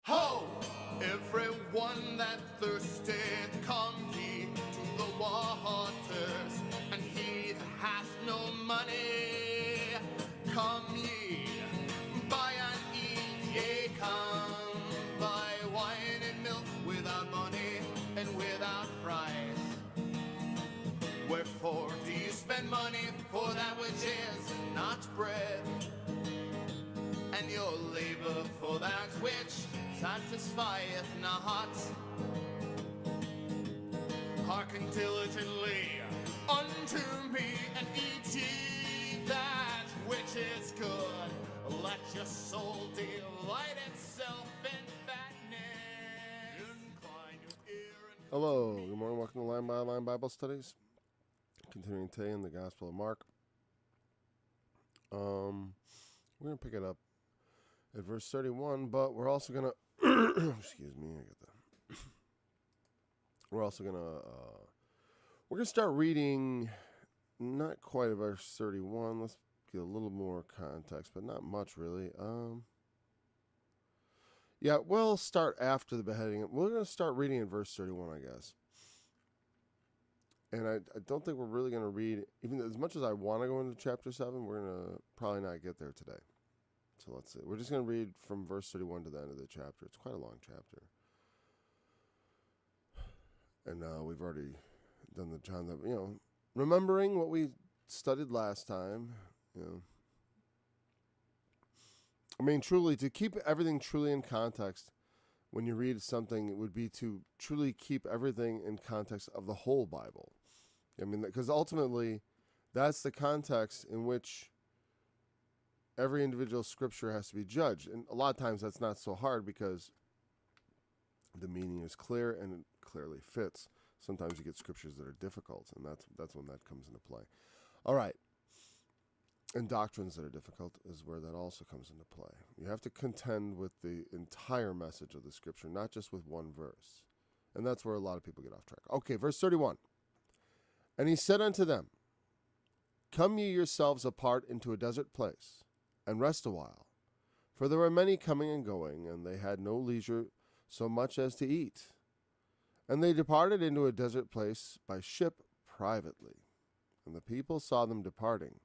Ho! Everyone that thirsteth, come ye to the waters, and he that hath no money, come ye, buy and eat, yea, come, buy wine and milk without money and without price. Wherefore do you spend money for that which is not bread, and your labor for that which satisfieth not? Hearken diligently unto me, and eat ye that which is good. Let your soul delight itself in fatness. Incline your ear and... Hello, good morning. Welcome to Line by Line Bible Studies. Continuing today in the Gospel of Mark. We're going to pick it up at verse 31, but we're also going to, excuse me, I get that. We're also going to start reading, not quite at verse 31. Let's get a little more context, but not much really. Yeah, we'll start after the beheading. We're going to start reading in verse 31, I guess. And I don't think we're really going to read, even as much as I want to go into chapter 7, we're going to probably not get there today. So let's see. We're just going to read from verse 31 to the end of the chapter. It's quite a long chapter. And we've already done the John, remembering what we studied last time, I mean, truly, to keep everything truly in context, when you read something, it would be to truly keep everything in context of the whole Bible. I mean, because ultimately, that's the context in which every individual scripture has to be judged. And a lot of times that's not so hard because the meaning is clear and it clearly fits. Sometimes you get scriptures that are difficult, and that's when that comes into play. All right. And doctrines that are difficult is where that also comes into play. You have to contend with the entire message of the scripture, not just with one verse. And that's where a lot of people get off track. Okay, verse 31. And he said unto them, Come ye yourselves apart into a desert place, and rest a while. For there were many coming and going, and they had no leisure so much as to eat. And they departed into a desert place by ship privately. And the people saw them departing.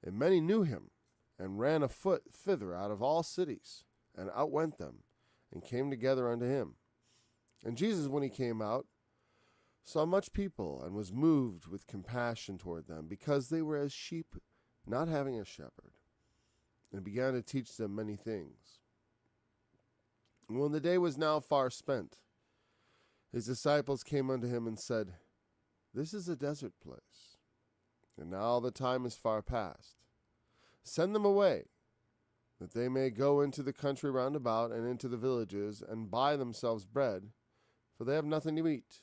And many knew him, and ran afoot thither out of all cities, and outwent them, and came together unto him. And Jesus, when he came out, saw much people, and was moved with compassion toward them, because they were as sheep not having a shepherd, and began to teach them many things. And when the day was now far spent, his disciples came unto him and said, This is a desert place, and now the time is far past. Send them away, that they may go into the country round about, and into the villages, and buy themselves bread, for they have nothing to eat.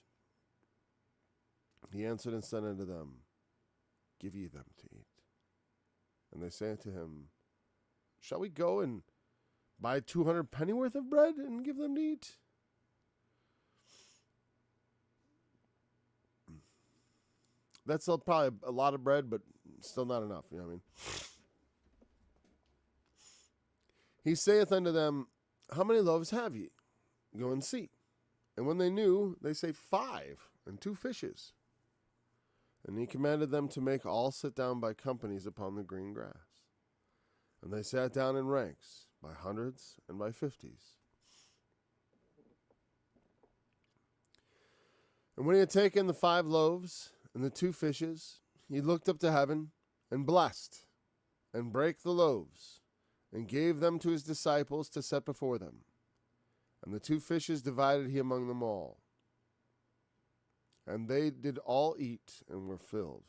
He answered and said unto them, Give ye them to eat. And they say unto him, Shall we go and buy 200 pennyworth of bread, and give them to eat? That's still probably a lot of bread, but still not enough. You know what I mean? He saith unto them, How many loaves have ye? Go and see. And when they knew, they say 5, and 2 fishes. And he commanded them to make all sit down by companies upon the green grass. And they sat down in ranks, by hundreds and by 50s. And when he had taken the 5 loaves and the 2 fishes, he looked up to heaven, and blessed, and brake the loaves, and gave them to his disciples to set before them. And the 2 fishes divided he among them all. And they did all eat, and were filled.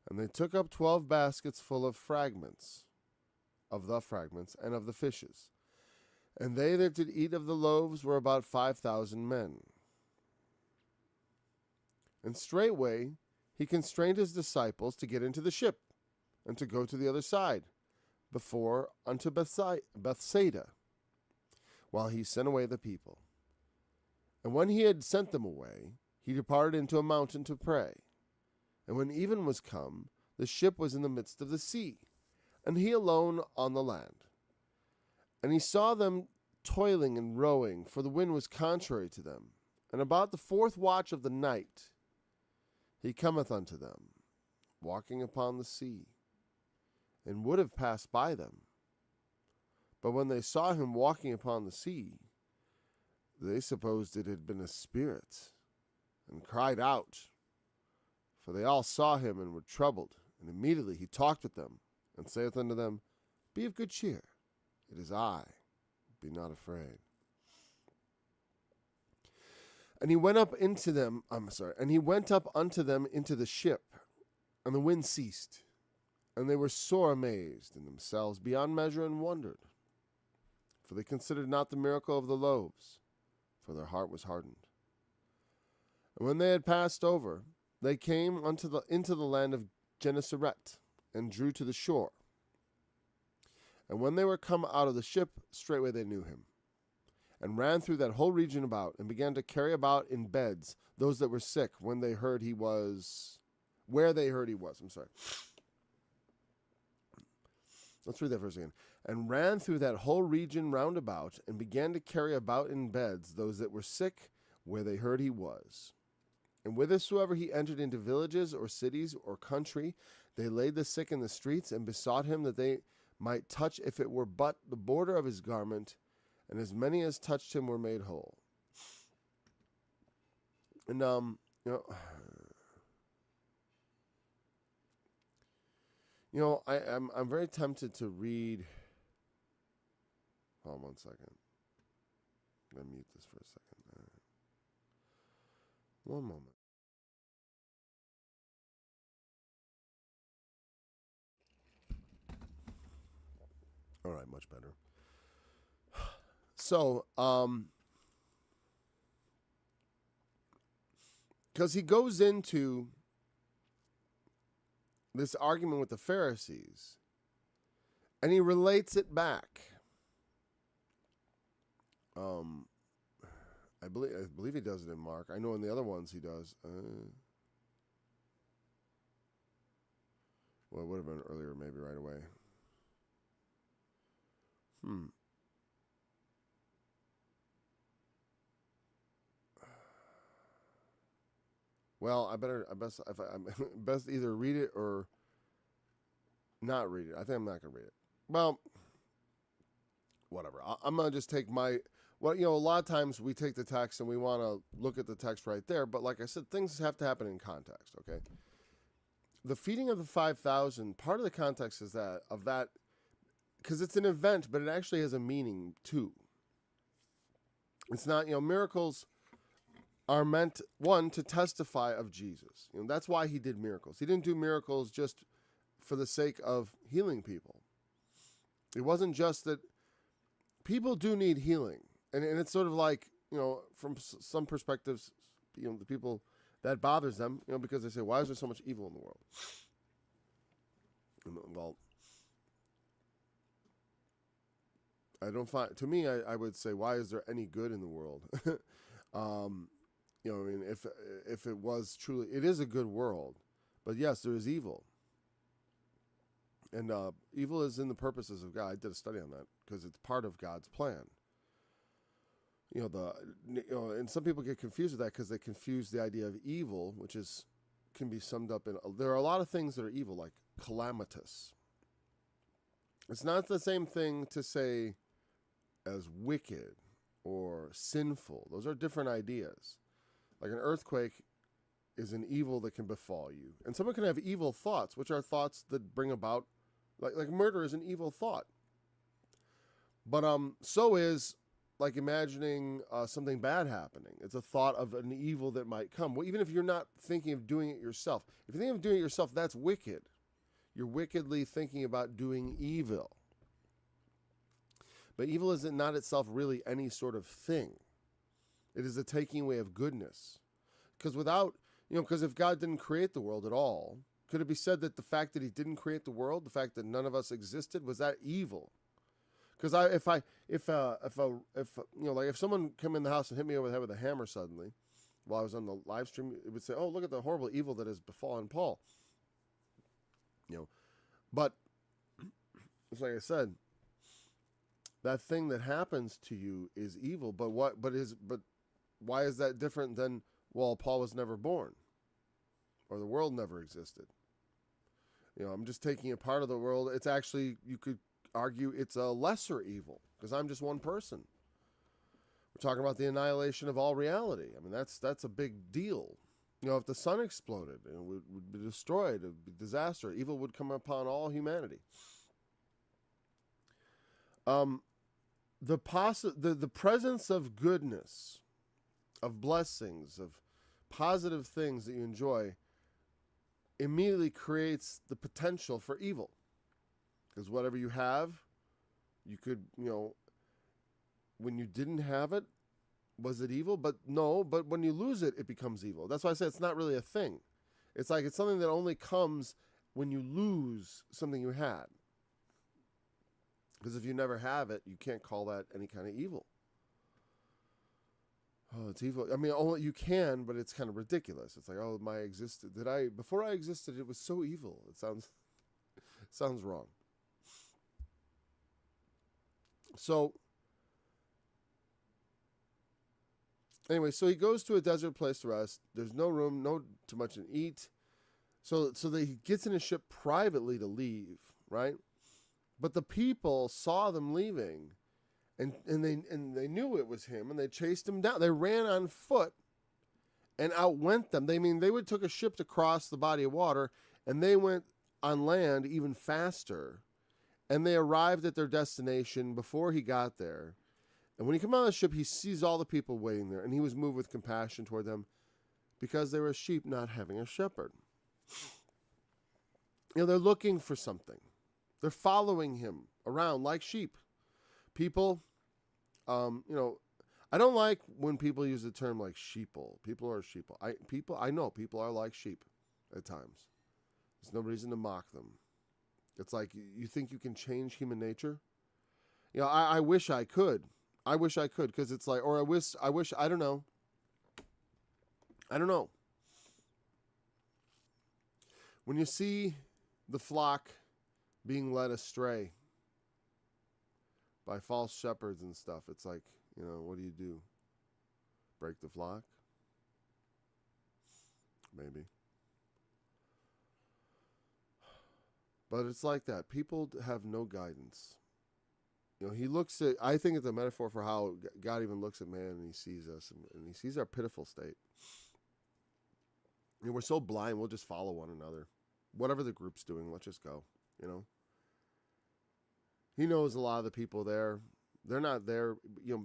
And they took up 12 baskets full of fragments, and of the fishes. And they that did eat of the loaves were about 5,000 men. And straightway he constrained his disciples to get into the ship, and to go to the other side, before unto Bethsaida, while he sent away the people. And when he had sent them away, he departed into a mountain to pray. And when even was come, the ship was in the midst of the sea, and he alone on the land. And he saw them toiling and rowing, for the wind was contrary to them. And about the 4th watch of the night he cometh unto them, walking upon the sea, and would have passed by them. But when they saw him walking upon the sea, they supposed it had been a spirit, and cried out. For they all saw him and were troubled. And immediately he talked with them, and saith unto them, Be of good cheer, it is I, be not afraid. And he went up into them, and he went up unto them into the ship, and the wind ceased. And they were sore amazed in themselves beyond measure, and wondered. For they considered not the miracle of the loaves, for their heart was hardened. And when they had passed over, they came into the land of Gennesaret, and drew to the shore. And when they were come out of the ship, straightway they knew him, and ran through that whole region about, and began to carry about in beds those that were sick, where they heard he was. Let's read that verse again. And ran through that whole region round about, and began to carry about in beds those that were sick, where they heard he was. And whithersoever he entered into villages or cities or country, they laid the sick in the streets, and besought him that they might touch, if it were but the border of his garment, and as many as touched him were made whole. And I'm very tempted to read. Hold on 1 second. I'm gonna mute this for a second. One moment. All right, much better. So, because he goes into this argument with the Pharisees, and he relates it back. I believe he does it in Mark. I know in the other ones he does. Well, it would have been earlier, maybe right away. Well, I best either read it or not read it. I think I'm not gonna read it. Well, whatever. I'm gonna just take my. Well, a lot of times we take the text and we want to look at the text right there, but like I said, things have to happen in context. Okay. The feeding of the 5,000. Part of the context is that because it's an event, but it actually has a meaning too. It's not miracles are meant, one, to testify of Jesus. That's why he did miracles. He didn't do miracles just for the sake of healing people. It wasn't just that people do need healing. And it's sort of like, from some perspectives, the people, that bothers them, because they say, why is there so much evil in the world? Well, to me, I would say, why is there any good in the world? If it was truly, it is a good world, but yes, there is evil. And evil is in the purposes of God. I did a study on that because it's part of God's plan. And some people get confused with that because they confuse the idea of evil, which can be summed up in, there are a lot of things that are evil, like calamitous. It's not the same thing to say as wicked or sinful. Those are different ideas. Like an earthquake is an evil that can befall you. And someone can have evil thoughts, which are thoughts that bring about, like murder is an evil thought. But so is like imagining something bad happening. It's a thought of an evil that might come. Well, even if you're not thinking of doing it yourself. If you think of doing it yourself, that's wicked. You're wickedly thinking about doing evil. But evil is not itself really any sort of thing. It is a taking away of goodness. Because if God didn't create the world at all, could it be said that the fact that he didn't create the world, the fact that none of us existed, was that evil? Because if someone came in the house and hit me over the head with a hammer suddenly, while I was on the live stream, it would say, "Oh, look at the horrible evil that has befallen Paul." But it's like I said, that thing that happens to you is evil. But why is that different than, well, Paul was never born or the world never existed? I'm just taking a part of the world. It's actually, you could argue it's a lesser evil because I'm just one person. We're talking about the annihilation of all reality. I mean, that's a big deal. If the sun exploded, it would be destroyed. It would be disaster. Evil would come upon all humanity. The presence of goodness, of blessings, of positive things that you enjoy immediately creates the potential for evil. Because whatever you have, you could, when you didn't have it, was it evil? But no, but when you lose it, it becomes evil. That's why I say it's not really a thing. It's like it's something that only comes when you lose something you had. Because if you never have it, you can't call that any kind of evil. Oh, it's evil. I mean, only you can, but it's kind of ridiculous. It's like, oh, before I existed, it was so evil. It sounds wrong. So, anyway, so he goes to a desert place to rest. There's no room, no too much to eat. So that he gets in a ship privately to leave, right? But the people saw them leaving, and they knew it was him, and they chased him down. They ran on foot and outwent them. They took a ship to cross the body of water, and they went on land even faster, and they arrived at their destination before he got there. And when he came out of the ship, he sees all the people waiting there, and he was moved with compassion toward them because they were sheep not having a shepherd. They're looking for something. They're following him around like sheep. People, I don't like when people use the term like sheeple. People are sheeple. I know people are like sheep at times. There's no reason to mock them. It's like, you think you can change human nature? I wish I could. I wish I could, because it's like, or I wish, I don't know. When you see the flock being led astray by false shepherds and stuff, it's like, what do? Break the flock? Maybe. But it's like that. People have no guidance. I think it's a metaphor for how God even looks at man and he sees us and he sees our pitiful state. We're so blind, we'll just follow one another. Whatever the group's doing, let's just go, He knows a lot of the people there. They're not there,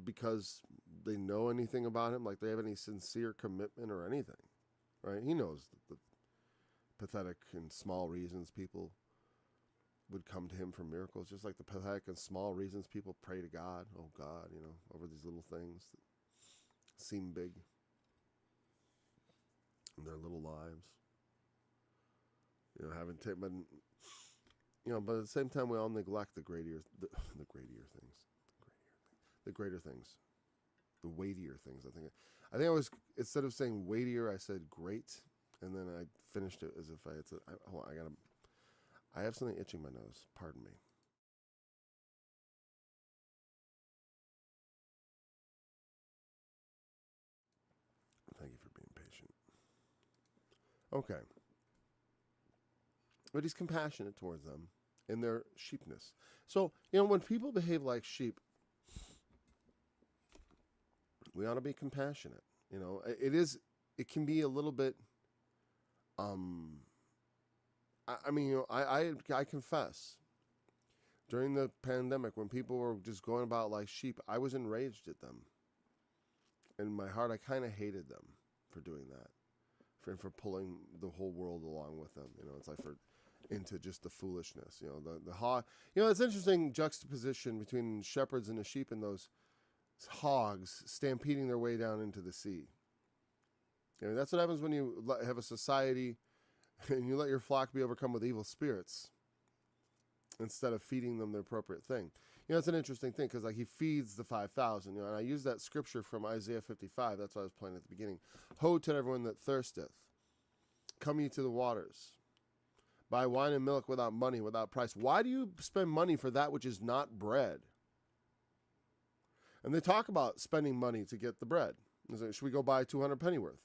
because they know anything about him, like they have any sincere commitment or anything, right? He knows the pathetic and small reasons people would come to him for miracles, just like the pathetic and small reasons people pray to God. Oh God, over these little things that seem big in their little lives. But at the same time, we all neglect the greater things, the weightier things. I think I was, instead of saying weightier, I said great, and then I finished it as if I had said, I have something itching my nose. Pardon me. Thank you for being patient. Okay. But he's compassionate towards them in their sheepness. So, when people behave like sheep, we ought to be compassionate. It can be a little bit, I confess, during the pandemic, when people were just going about like sheep, I was enraged at them. In my heart, I kind of hated them for doing that, for pulling the whole world along with them. It's like into just the foolishness. The hog. It's interesting juxtaposition between shepherds and the sheep and those hogs stampeding their way down into the sea. That's what happens when you have a society and you let your flock be overcome with evil spirits instead of feeding them the appropriate thing. It's an interesting thing because he feeds the 5,000. And I use that scripture from Isaiah 55. That's what I was playing at the beginning. Ho to everyone that thirsteth, come ye to the waters. Buy wine and milk without money, without price. Why do you spend money for that which is not bread? And they talk about spending money to get the bread. Should we go buy 200 pennyworth?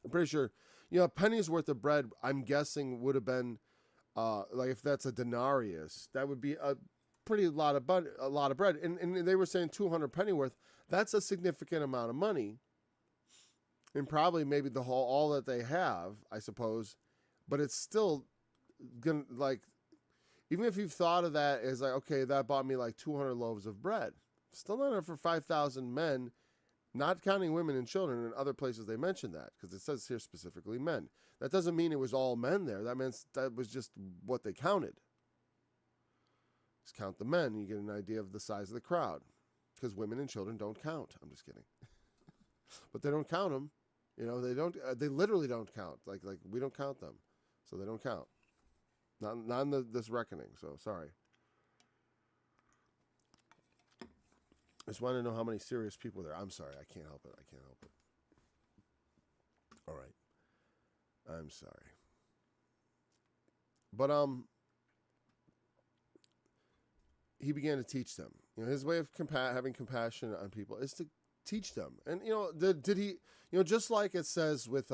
I'm pretty sure, a penny's worth of bread, I'm guessing would have been, like if that's a denarius, that would be a lot of bread. And they were saying 200 pennyworth. That's a significant amount of money. And probably maybe all that they have, I suppose. But it's still gonna, like, even if you've thought of that as like, okay, that bought me like 200 loaves of bread. Still not enough for 5,000 men, not counting women and children. In other places they mention that, because it says here specifically men. That doesn't mean it was all men there. That means that was just what they counted. Just count the men, you get an idea of the size of the crowd. Because women and children don't count. I'm just kidding. But they don't count them. They don't. They literally don't count. Like we don't count them, so they don't count. Not in this reckoning. So sorry. I just want to know how many serious people there. I'm sorry. I can't help it. All right. I'm sorry. But he began to teach them. His way of having compassion on people is to teach them. And did he? Just like it says with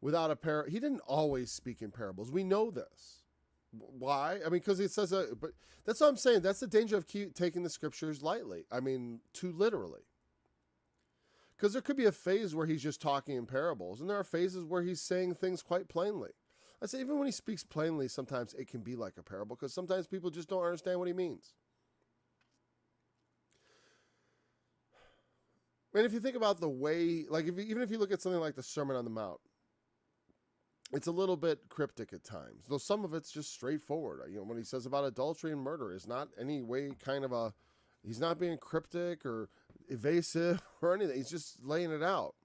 without a parable, he didn't always speak in parables. We know this. Why? I mean, because it says, but that's what I'm saying. That's the danger of taking the scriptures lightly. I mean, too literally. Because there could be a phase where he's just talking in parables, and there are phases where he's saying things quite plainly. I say, even when he speaks plainly, sometimes it can be like a parable, because sometimes people just don't understand what he means. And if you think about the way, like even if you look at something like the Sermon on the Mount, it's a little bit cryptic at times, though some of it's just straightforward. When he says about adultery and murder, it's not any way he's not being cryptic or evasive or anything. He's just laying it out.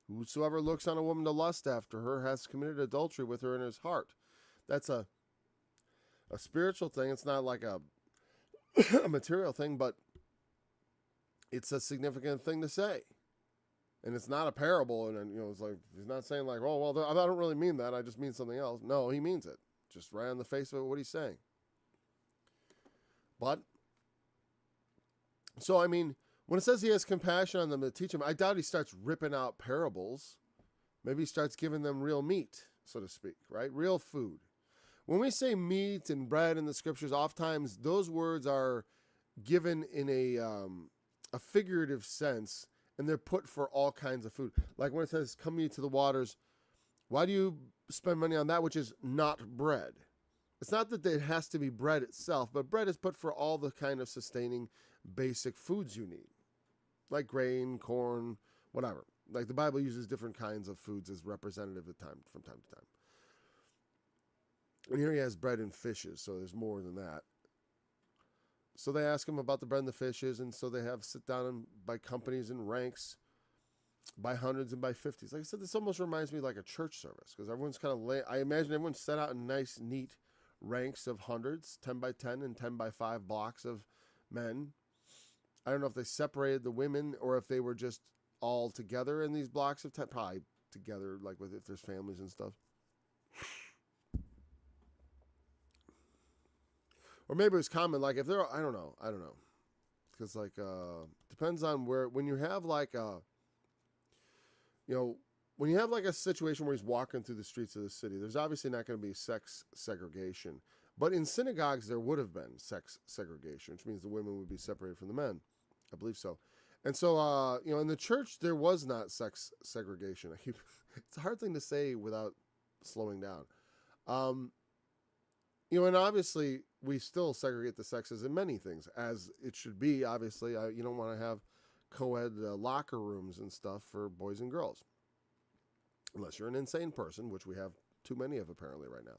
Whosoever looks on a woman to lust after her has committed adultery with her in his heart. That's a spiritual thing. It's not like a material thing, but it's a significant thing to say. And it's not a parable, and it's like, he's not saying like, oh, well, I don't really mean that, I just mean something else. No, he means it. Just right on the face of it, what he's saying. But, so, I mean, when it says he has compassion on them to teach them, I doubt he starts ripping out parables. Maybe he starts giving them real meat, so to speak, right? Real food. When we say meat and bread in the scriptures, oftentimes those words are given in a figurative sense, and they're put for all kinds of food. Like when it says, come ye to the waters, why do you spend money on that which is not bread? It's not that it has to be bread itself, but bread is put for all the kind of sustaining basic foods you need. Like grain, corn, whatever. Like the Bible uses different kinds of foods as representative from time to time. And here he has bread and fishes, so there's more than that. So they ask him about the bread and the fishes, and so they have sit down by companies and ranks, by hundreds and by 50s. Like I said, this almost reminds me like a church service, because everyone's kind of I imagine everyone's set out in nice, neat ranks of hundreds, 10 by 10 and 10 by 5 blocks of men. I don't know if they separated the women or if they were just all together in these blocks of 10, probably together, like if there's families and stuff. Or maybe it was common, like if there, I don't know. Because depends on when you have like when you have like a situation where he's walking through the streets of the city, there's obviously not going to be sex segregation. But in synagogues, there would have been sex segregation, which means the women would be separated from the men. I believe so. And so, in the church, there was not sex segregation. It's a hard thing to say without slowing down. And obviously, we still segregate the sexes in many things, as it should be. Obviously, you don't want to have co-ed locker rooms and stuff for boys and girls. Unless you're an insane person, which we have too many of apparently right now.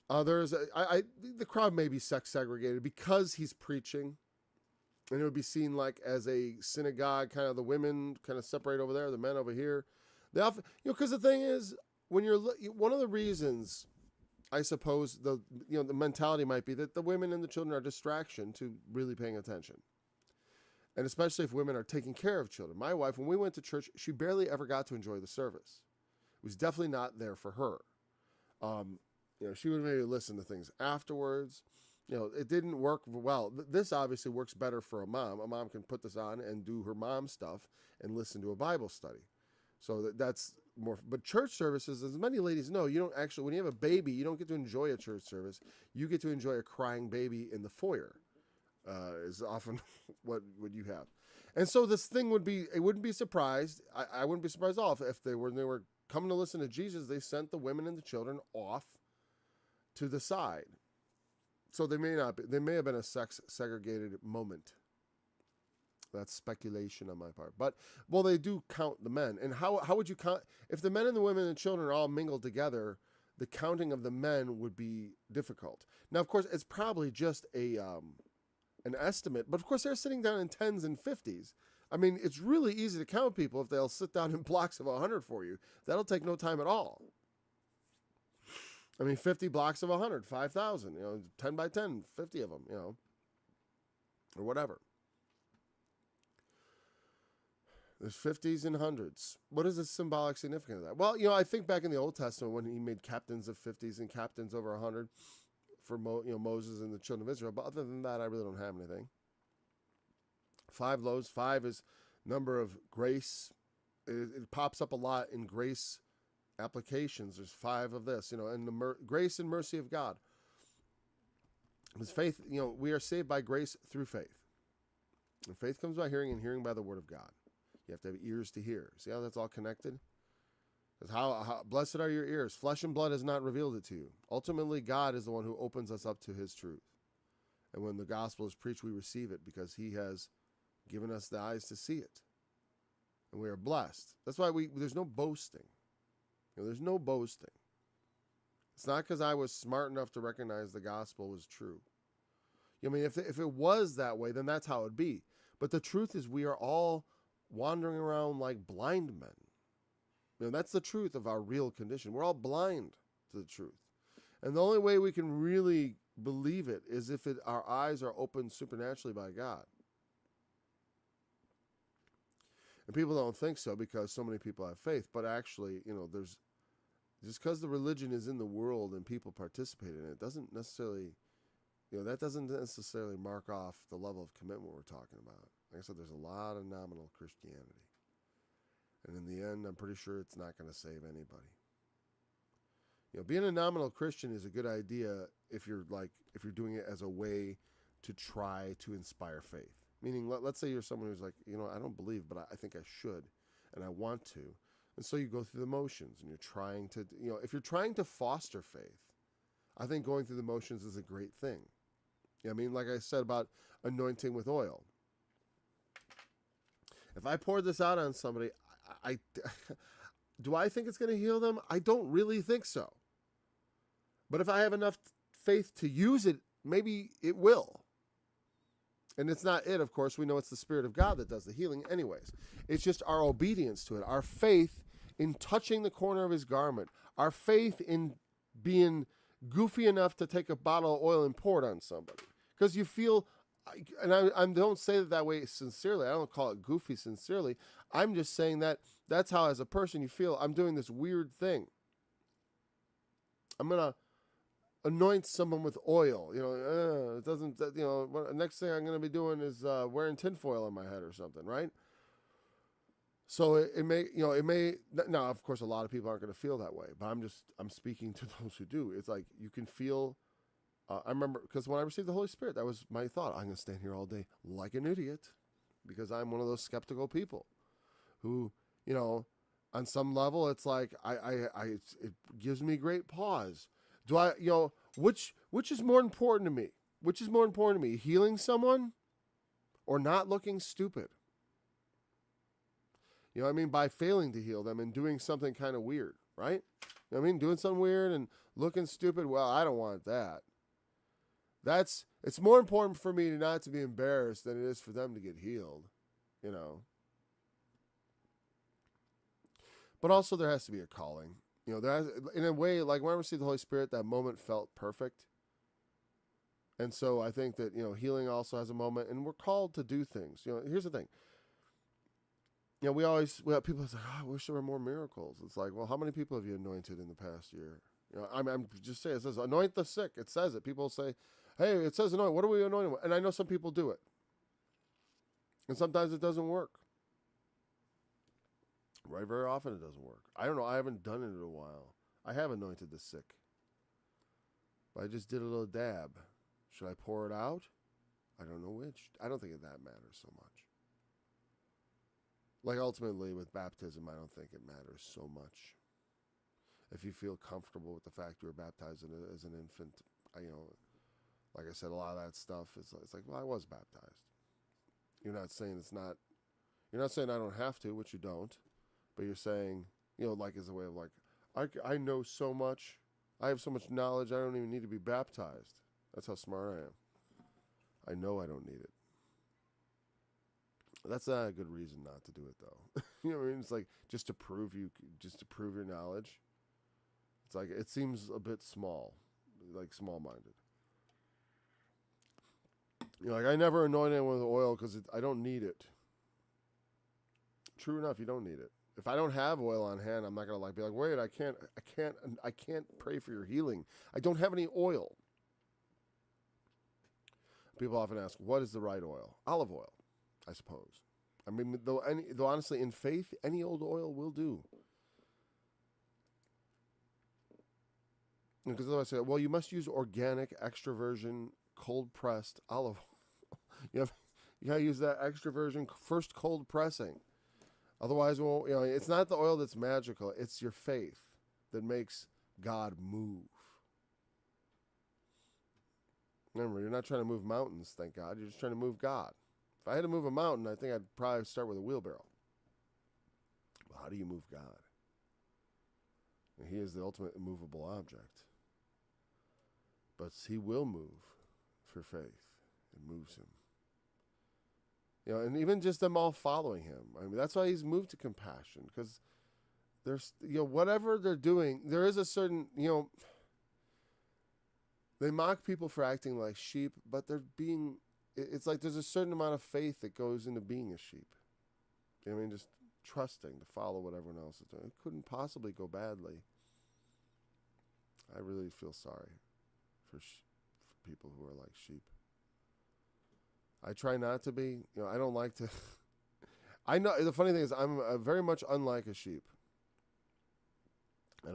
The crowd may be sex segregated because he's preaching. And it would be seen like as a synagogue, kind of the women kind of separate over there, the men over here. They often, because the thing is, when one of the reasons, I suppose the mentality might be that the women and the children are a distraction to really paying attention. And especially if women are taking care of children. My wife, when we went to church, she barely ever got to enjoy the service. It was definitely not there for her. She would maybe listen to things afterwards. It didn't work well. This obviously works better for a mom. A mom can put this on and do her mom stuff and listen to a Bible study. So that's more. But church services, as many ladies know, you don't actually, when you have a baby, you don't get to enjoy a church service. You get to enjoy a crying baby in the foyer, is often what you have. And so this thing would be, it wouldn't be surprised. I wouldn't be surprised at all if they were coming to listen to Jesus, they sent the women and the children off to the side. So they may have been a sex segregated moment. That's speculation on my part. But, well, they do count the men. And how would you count? If the men and the women and the children are all mingled together, the counting of the men would be difficult. Now, of course, it's probably just an estimate. But, of course, they're sitting down in 10s and 50s. I mean, it's really easy to count people if they'll sit down in blocks of 100 for you. That'll take no time at all. I mean, 50 blocks of 100, 5,000, 10 by 10, 50 of them, or whatever. There's 50s and 100s. What is the symbolic significance of that? Well, I think back in the Old Testament when he made captains of 50s and captains over 100 for Moses and the children of Israel. But other than that, I really don't have anything. 5 loaves. 5 is number of grace. It pops up a lot in grace applications. There's 5 of this, and the grace and mercy of God. Because faith, we are saved by grace through faith. And faith comes by hearing, and hearing by the word of God. You have to have ears to hear. See how that's all connected? Because how blessed are your ears. Flesh and blood has not revealed it to you. Ultimately, God is the one who opens us up to his truth. And when the gospel is preached, we receive it because he has given us the eyes to see it. And we are blessed. That's why there's no boasting. There's no boasting. It's not because I was smart enough to recognize the gospel was true. I mean, if it was that way, then that's how it would be. But the truth is we are all wandering around like blind men. That's the truth of our real condition. We're all blind to the truth. And the only way we can really believe it is if our eyes are opened supernaturally by God. And people don't think so because so many people have faith. But actually, there's just because the religion is in the world and people participate in it, doesn't necessarily, that doesn't necessarily mark off the level of commitment we're talking about. Like I said, there's a lot of nominal Christianity. And in the end, I'm pretty sure it's not going to save anybody. Being a nominal Christian is a good idea if you're doing it as a way to try to inspire faith. Meaning, let's say you're someone who's like, I don't believe, but I think I should, and I want to. And so you go through the motions, and you're trying to, if you're trying to foster faith, I think going through the motions is a great thing. Like I said about anointing with oil. If I pour this out on somebody, do I think it's going to heal them? I don't really think so. But if I have enough faith to use it, maybe it will. And it's not it, of course. We know it's the Spirit of God that does the healing anyways. It's just our obedience to it, our faith in touching the corner of his garment, our faith in being goofy enough to take a bottle of oil and pour it on somebody. Because you feel, and I don't say that way sincerely. I don't call it goofy sincerely. I'm just saying that that's how, as a person, you feel. I'm doing this weird thing. I'm going to anoint someone with oil. It doesn't, next thing I'm going to be doing is wearing tinfoil on my head or something, right? So it may, now, of course, a lot of people aren't going to feel that way, but I'm speaking to those who do. It's like you can feel, I remember, because when I received the Holy Spirit, that was my thought. I'm going to stand here all day like an idiot because I'm one of those skeptical people who, on some level, it's like, it gives me great pause. Do I, which is more important to me? Which is more important to me, healing someone or not looking stupid? By failing to heal them and doing something kind of weird, right? Doing something weird and looking stupid. Well, I don't want that. It's more important for me not to be embarrassed than it is for them to get healed, But also there has to be a calling. In a way, like when I received the Holy Spirit, that moment felt perfect. And so I think that, healing also has a moment, and we're called to do things. Here's the thing. We have people say, I wish there were more miracles. It's like, well, how many people have you anointed in the past year? I'm just saying, it says anoint the sick. It says it. People say, hey, it says anoint. What are we anointing with? And I know some people do it. And sometimes it doesn't work. Right? Very often it doesn't work. I don't know. I haven't done it in a while. I have anointed the sick. But I just did a little dab. Should I pour it out? I don't know which. I don't think that matters so much. Like ultimately with baptism, I don't think it matters so much. If you feel comfortable with the fact you were baptized as an infant, like I said, a lot of that stuff is it's like, well, I was baptized. You're not saying it's not. You're not saying I don't have to, which you don't, but you're saying, like as a way of like, I know so much. I have so much knowledge. I don't even need to be baptized. That's how smart I am. I know I don't need it. That's not a good reason not to do it, though. You know what I mean? It's like just to prove your knowledge. It's like it seems a bit small, like small-minded. Like I never anoint anyone with oil because I don't need it. True enough, you don't need it. If I don't have oil on hand, I'm not gonna be like, wait, I can't pray for your healing. I don't have any oil. People often ask, what is the right oil? Olive oil, I suppose. I mean, though honestly, in faith, any old oil will do. Because otherwise, I say, well, you must use organic, extra virgin, cold pressed olive oil. You gotta use that extra virgin first cold pressing. Otherwise, it's not the oil that's magical. It's your faith that makes God move. Remember, you're not trying to move mountains, thank God. You're just trying to move God. If I had to move a mountain, I think I'd probably start with a wheelbarrow. Well, how do you move God? And he is the ultimate immovable object. But he will move for faith. It moves him. And even just them all following him. I mean, that's why he's moved to compassion. Because there's, whatever they're doing, there is a certain, they mock people for acting like sheep, but it's like there's a certain amount of faith that goes into being a sheep. I mean, just trusting to follow what everyone else is doing. It couldn't possibly go badly. I really feel sorry for people who are like sheep. I try not to be. I don't like to. I know the funny thing is I'm very much unlike a sheep. I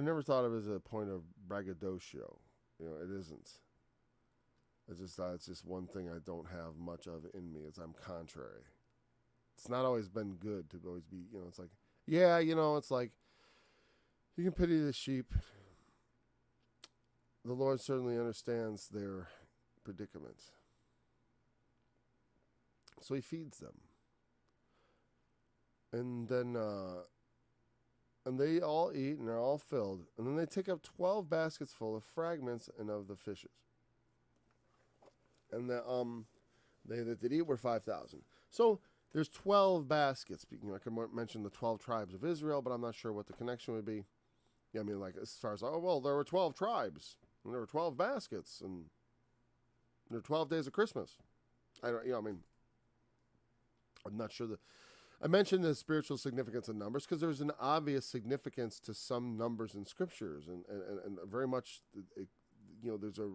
never thought of it as a point of braggadocio. It isn't. It's just it's just one thing I don't have much of in me. Is I'm contrary. It's not always been good to always be. It's like it's like you can pity the sheep. The Lord certainly understands their predicament. So he feeds them. And then and they all eat and they're all filled. And then they take up 12 baskets full of fragments and of the fishes. And they that did eat were 5,000. So there's 12 baskets. I can mention the 12 tribes of Israel, but I'm not sure what the connection would be. I mean, like as far as, there were 12 tribes. And there were 12 baskets. And there were 12 days of Christmas. I'm not sure I mentioned the spiritual significance of numbers because there's an obvious significance to some numbers in scriptures, and very much, there's a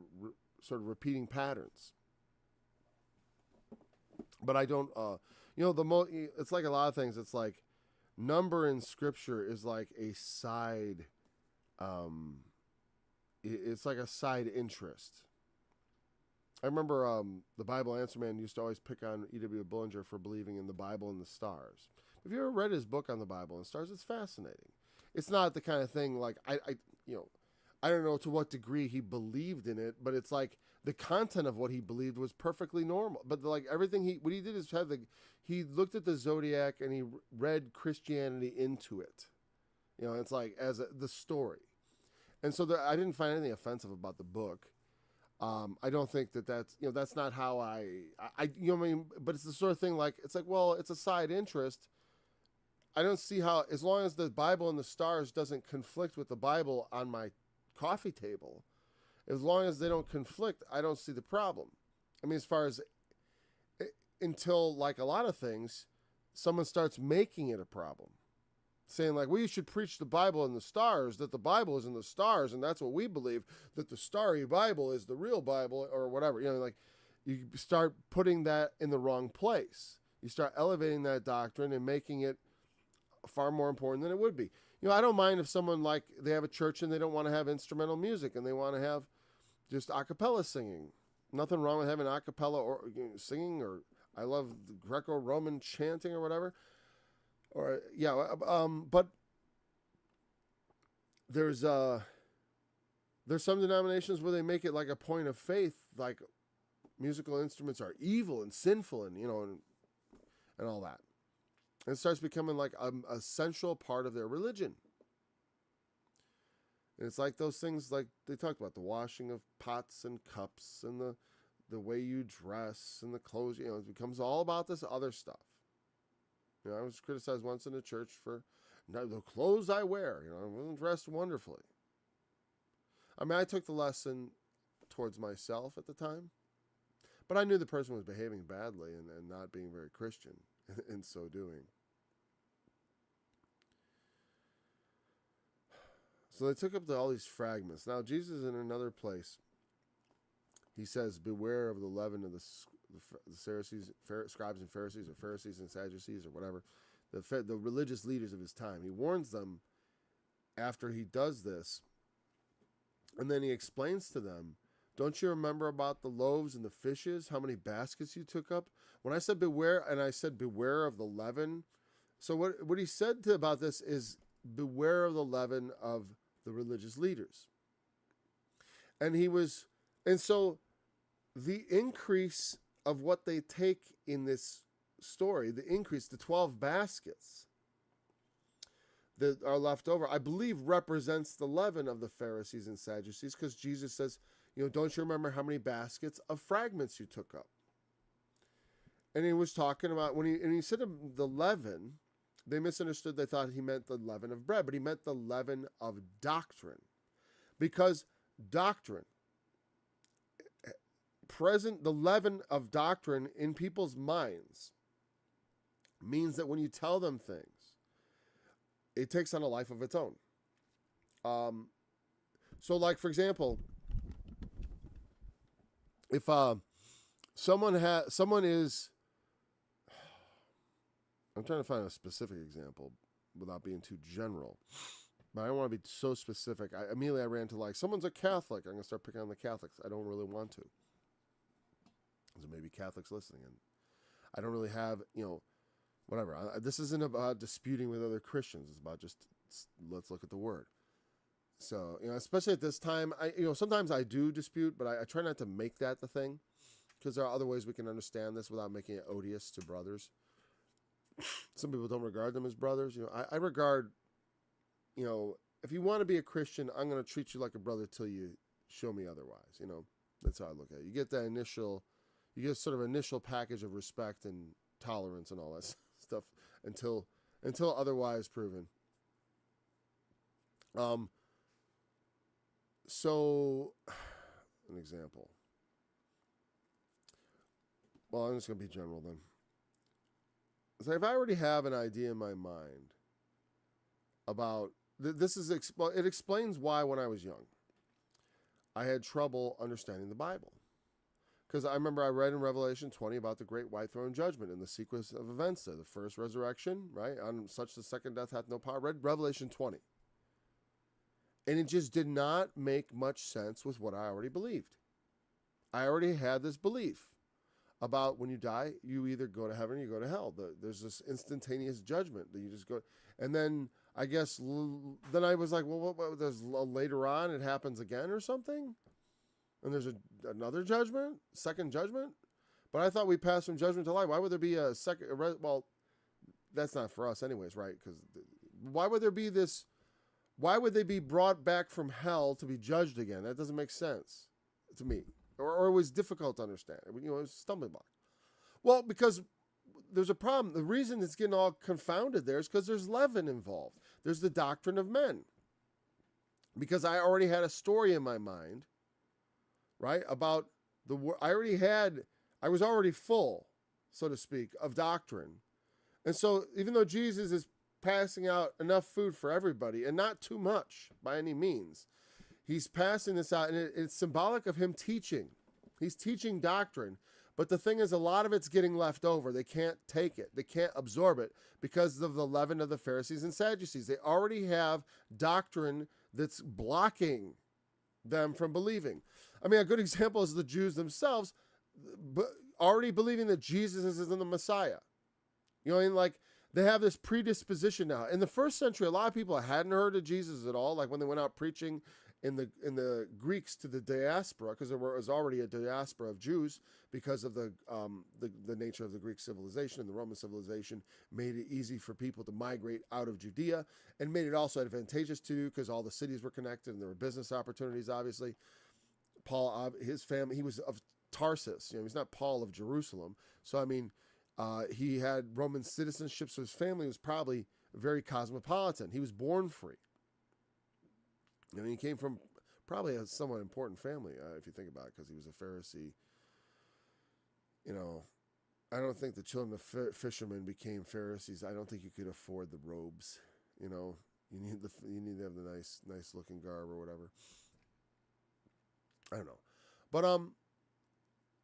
sort of repeating patterns. But I don't, it's like a lot of things. It's like number in scripture is like a side, it's like a side interest. I remember the Bible Answer Man used to always pick on E.W. Bullinger for believing in the Bible and the stars. Have you ever read his book on the Bible and stars? It's fascinating. It's not the kind of thing like I don't know to what degree he believed in it, but it's like the content of what he believed was perfectly normal. But like everything what he did is he looked at the zodiac and he read Christianity into it. It's like the story, and so I didn't find anything offensive about the book. I don't think that's not how but it's the sort of thing like, it's like, well, it's a side interest. I don't see how, as long as the Bible and the stars doesn't conflict with the Bible on my coffee table, as long as they don't conflict, I don't see the problem. I mean, as far as, until like a lot of things, someone starts making it a problem. saying like, we should preach the Bible in the stars, that the Bible is in the stars, and that's what we believe, that the starry Bible is the real Bible, or whatever. Like, you start putting that in the wrong place. You start elevating that doctrine and making it far more important than it would be. I don't mind if someone, like, they have a church and they don't want to have instrumental music and they want to have just a cappella singing. Nothing wrong with having a cappella or singing, or I love the Greco-Roman chanting or whatever. Or but there's some denominations where they make it like a point of faith, like musical instruments are evil and sinful, and and all that. And it starts becoming like a central part of their religion. And it's like those things, like they talked about, the washing of pots and cups, and the way you dress and the clothes. It becomes all about this other stuff. I was criticized once in a church for the clothes I wear. I wasn't dressed wonderfully. I mean, I took the lesson towards myself at the time, but I knew the person was behaving badly and not being very Christian in so doing. So they took up all these fragments. Now, Jesus, in another place, he says, beware of the leaven of the Pharisees, scribes and Pharisees, or Pharisees and Sadducees, or whatever, the religious leaders of his time. He warns them after he does this, and then he explains to them, don't you remember about the loaves and the fishes, how many baskets you took up? When I said beware, and I said beware of the leaven, so what he said about this is beware of the leaven of the religious leaders. And so the increase of what they take in this story, the 12 baskets that are left over, I believe represents the leaven of the Pharisees and Sadducees, because Jesus says, don't you remember how many baskets of fragments you took up? And he was talking about, when he said the leaven, they misunderstood. They thought he meant the leaven of bread, but he meant the leaven of doctrine. Because doctrine, the leaven of doctrine in people's minds means that when you tell them things, it takes on a life of its own. So, like, for example, if someone is, I'm trying to find a specific example without being too general, but I don't want to be so specific. I ran to, like, someone's a Catholic. I'm going to start picking on the Catholics. I don't really want to. So maybe Catholics listening, and I don't really have, whatever. This isn't about disputing with other Christians. It's about just, let's look at the word. So, especially at this time, sometimes I do dispute, but I try not to make that the thing, because there are other ways we can understand this without making it odious to brothers. Some people don't regard them as brothers. I regard, if you want to be a Christian, I'm going to treat you like a brother till you show me otherwise. That's how I look at it. You get sort of initial package of respect and tolerance and all that stuff until otherwise proven. So, an example. Well, I'm just going to be general then. So if I already have an idea in my mind about, it explains why when I was young, I had trouble understanding the Bible. Because I remember I read in Revelation 20 about the great white throne judgment and the sequence of events there. The first resurrection, right? On such the second death hath no power. I read Revelation 20. And it just did not make much sense with what I already believed. I already had this belief about when you die, you either go to heaven or you go to hell. There's this instantaneous judgment that you just go. And then I guess, then I was like, well, there's later on it happens again or something? And there's another judgment, second judgment? But I thought we passed from judgment to life. Why would there be a second? Well, that's not for us anyways, right? Because why would there be this? Why would they be brought back from hell to be judged again? That doesn't make sense to me. Or it was difficult to understand. It was a stumbling block. Well, because there's a problem. The reason it's getting all confounded there is because there's leaven involved. There's the doctrine of men. Because I already had a story in my mind, right, about I was already full, so to speak, of doctrine. And so even though Jesus is passing out enough food for everybody, and not too much by any means. He's passing this out, and it's symbolic of him teaching. He's teaching doctrine. But the thing is, a lot of it's getting left over. They can't take it. They can't absorb it because of the leaven of the Pharisees and Sadducees. They already have doctrine that's blocking them from believing. I mean, a good example is the Jews themselves already believing that Jesus is the Messiah. You know what I mean? Like, they have this predisposition now. In the first century, a lot of people hadn't heard of Jesus at all. Like when they went out preaching in the Greeks to the diaspora, because there was already a diaspora of Jews because of the nature of the Greek civilization, and the Roman civilization made it easy for people to migrate out of Judea, and made it also advantageous to, because all the cities were connected and there were business opportunities. Obviously, Paul, his family, he was of Tarsus. He's not Paul of Jerusalem. So I mean, he had Roman citizenship, so his family was probably very cosmopolitan. He was born free. He came from probably a somewhat important family, if you think about it, because he was a Pharisee. I don't think the children of fishermen became Pharisees. I don't think you could afford the robes. You need to have the nice looking garb or whatever. I don't know, but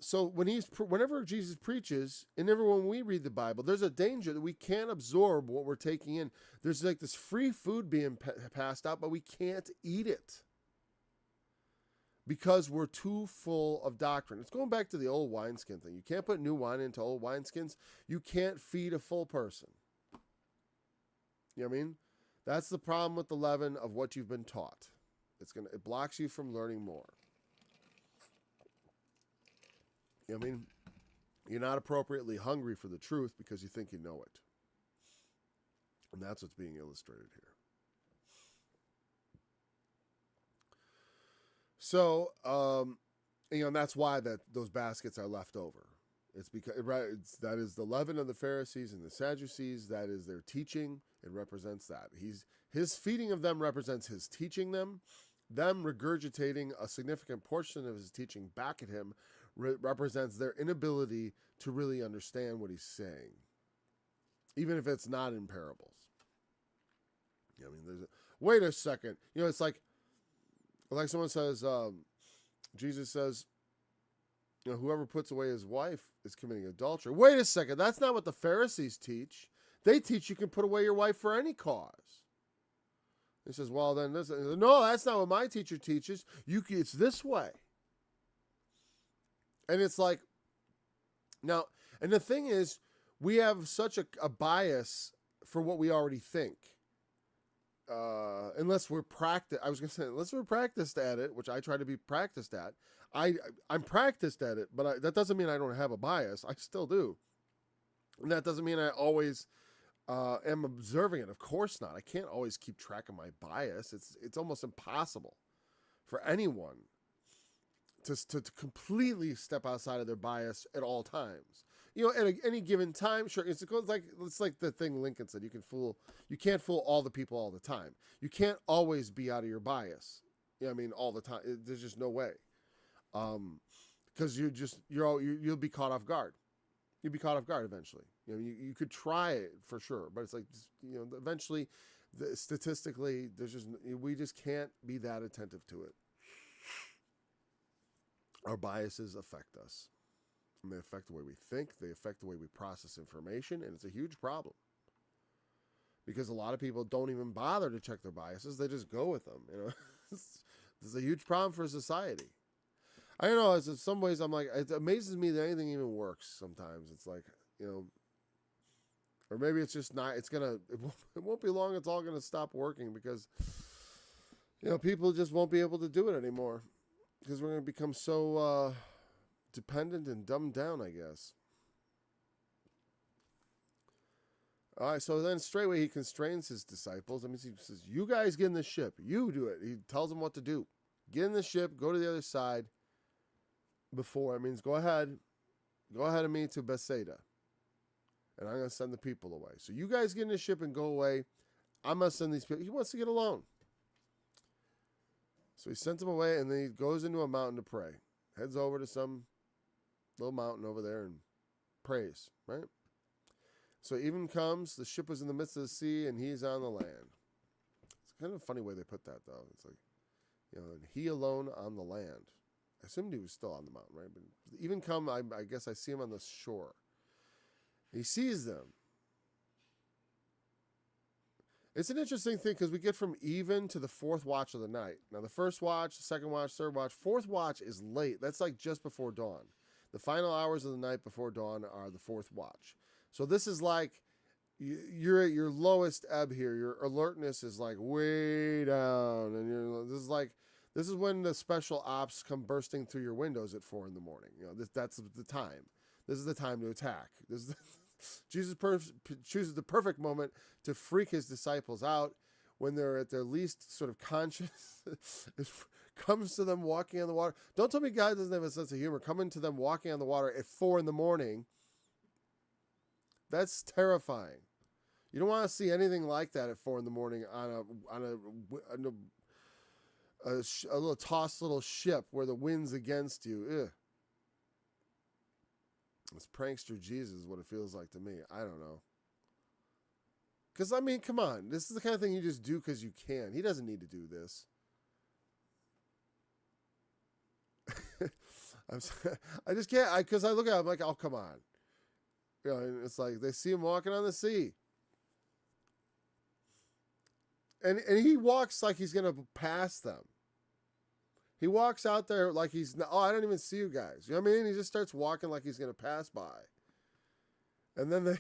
so whenever Jesus preaches, and when we read the Bible, there's a danger that we can't absorb what we're taking in. There's like this free food being passed out, but we can't eat it because we're too full of doctrine. It's going back to the old wineskin thing. You can't put new wine into old wineskins. You can't feed a full person. You know what I mean? That's the problem with the leaven of what you've been taught. It blocks you from learning more. You know what I mean? You're not appropriately hungry for the truth because you think you know it. And that's what's being illustrated here. So, and that's why those baskets are left over. It's because that is the leaven of the Pharisees and the Sadducees. That is their teaching. It represents that. His feeding of them represents his teaching them regurgitating a significant portion of his teaching back at him represents their inability to really understand what he's saying, even if it's not in parables. Wait a second. It's like someone says, Jesus says, whoever puts away his wife is committing adultery. Wait a second. That's not what the Pharisees teach. They teach you can put away your wife for any cause. He says, well, then no, that's not what my teacher teaches. It's this way. And it's like, now, and the thing is, we have such a bias for what we already think. Unless we're practiced at it, which I try to be practiced at. I'm practiced at it, but that doesn't mean I don't have a bias. I still do. And that doesn't mean I always am observing it. Of course not. I can't always keep track of my bias. It's almost impossible for anyone to completely step outside of their bias at all times. At any given time, sure, it's like the thing Lincoln said, you can't fool all the people all the time. You can't always be out of your bias. All the time. There's just no way. Because you'll be caught off guard. You'll be caught off guard eventually. You could try it for sure, but it's like, eventually, statistically, we just can't be that attentive to it. Our biases affect us. And they affect the way we think. They affect the way we process information. And it's a huge problem. Because a lot of people don't even bother to check their biases. They just go with them. This is a huge problem for society. I don't know. In some ways, I'm like, it amazes me that anything even works sometimes. It's like, or maybe it's just not, it won't be long. It's all going to stop working because, people just won't be able to do it anymore. Because we're going to become so dependent and dumbed down, I guess. All right, so then straightway he constrains his disciples. He says, you guys get in the ship. You do it. He tells them what to do. Get in the ship. Go to the other side. Before, it means go ahead of me to Bethsaida. And I'm going to send the people away. So you guys get in the ship and go away. I'm going to send these people. He wants to get alone. So he sent them away, and then he goes into a mountain to pray. Heads over to some little mountain over there and prays, right? So even comes, the ship was in the midst of the sea, and he's on the land. It's kind of a funny way they put that, though. It's like, and he alone on the land. I assumed he was still on the mountain, right? But even come, I guess I see him on the shore. He sees them. It's an interesting thing because we get from even to the fourth watch of the night. Now, the first watch, the second watch, third watch, fourth watch is late. That's like just before dawn. The final hours of the night before dawn are the fourth watch. So this is like you're at your lowest ebb here. Your alertness is like way down, and this is when the special ops come bursting through your windows at 4 a.m. That's the time. This is the time to attack. Jesus chooses the perfect moment to freak his disciples out when they're at their least sort of conscious. It comes to them walking on the water. Don't tell me God doesn't have a sense of humor. Coming to them walking on the water at 4 a.m. That's terrifying. You don't want to see anything like that at 4 a.m. on a little tossed little ship where the wind's against you. Ugh. It's prankster Jesus is what it feels like to me. I don't know. Because, I mean, come on. This is the kind of thing you just do because you can. He doesn't need to do this. I just can't. Because I look at him, I'm like, oh, come on. And it's like they see him walking on the sea. And he walks like he's going to pass them. He walks out there like he's, I don't even see you guys. You know what I mean? He just starts walking like he's going to pass by. And then they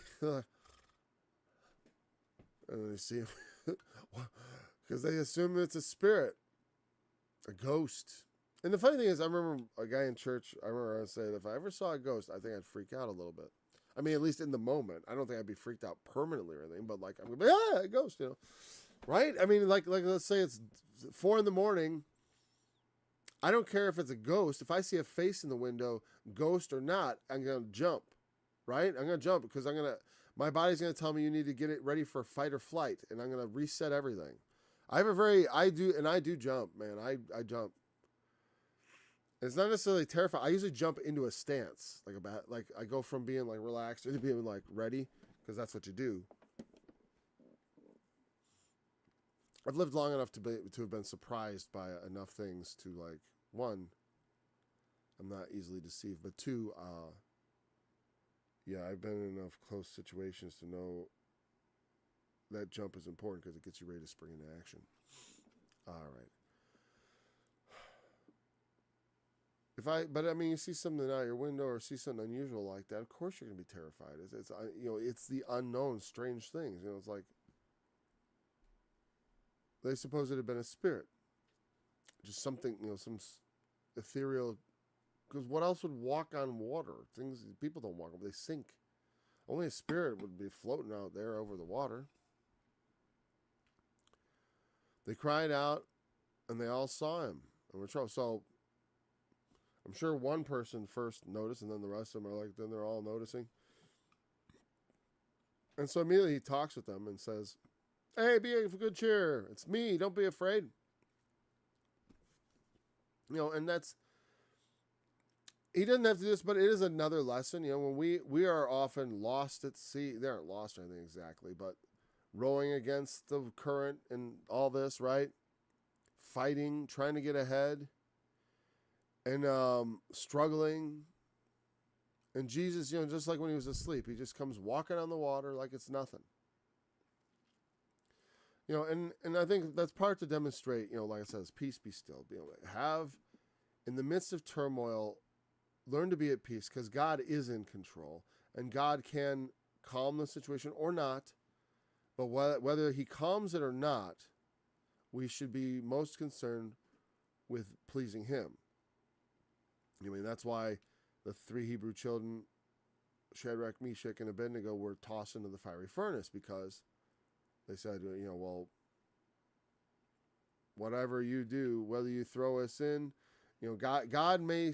see him. Because they assume it's a spirit, a ghost. And the funny thing is, I remember a guy in church, I saying, if I ever saw a ghost, I think I'd freak out a little bit. I mean, at least in the moment. I don't think I'd be freaked out permanently or anything, but like, I'm going to be, a ghost, Right? I mean, like let's say it's 4 a.m. I don't care if it's a ghost. If I see a face in the window, ghost or not, I'm going to jump, right? I'm going to jump because my body's going to tell me you need to get it ready for fight or flight, and I'm going to reset everything. I do jump, man. I jump. It's not necessarily terrifying. I usually jump into a stance, like I go from being like relaxed to being like ready, because that's what you do. I've lived long enough to have been surprised by enough things to, like, one, I'm not easily deceived, but two, I've been in enough close situations to know that jump is important because it gets you ready to spring into action. All right. But you see something out your window or see something unusual like that, of course you're going to be terrified. It's the unknown, strange things. It's like, they suppose it had been a spirit. Just something, some ethereal. Because what else would walk on water? People don't walk, they sink. Only a spirit would be floating out there over the water. They cried out, and they all saw him. And we're troubled. So, I'm sure one person first noticed, and then the rest of them then they're all noticing. And so immediately he talks with them and says, hey, be of good cheer. It's me. Don't be afraid. And he doesn't have to do this, but it is another lesson. When we are often lost at sea, they aren't lost or anything exactly, but rowing against the current and all this, right? Fighting, trying to get ahead, and struggling. And Jesus, just like when he was asleep, he just comes walking on the water like it's nothing. And I think that's part to demonstrate, like it says, peace be still. Have, in the midst of turmoil, learn to be at peace because God is in control and God can calm the situation or not. But whether he calms it or not, we should be most concerned with pleasing him. That's why the 3 Hebrew children, Shadrach, Meshach, and Abednego, were tossed into the fiery furnace because they said, well, whatever you do, whether you throw us in, God may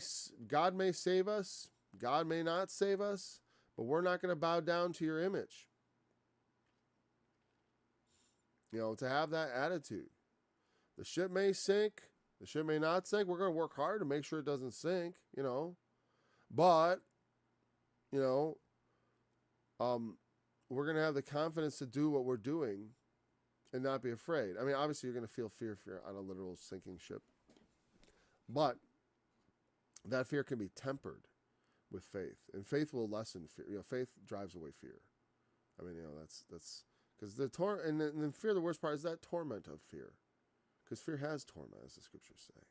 save us, God may not save us, but we're not going to bow down to your image. To have that attitude. The ship may sink, the ship may not sink. We're going to work hard to make sure it doesn't sink, but, we're going to have the confidence to do what we're doing and not be afraid. I mean, obviously, you're going to feel fear if you're on a literal sinking ship. But that fear can be tempered with faith. And faith will lessen fear. Faith drives away fear. I mean, that's because and then fear, the worst part is that torment of fear. Because fear has torment, as the scriptures say.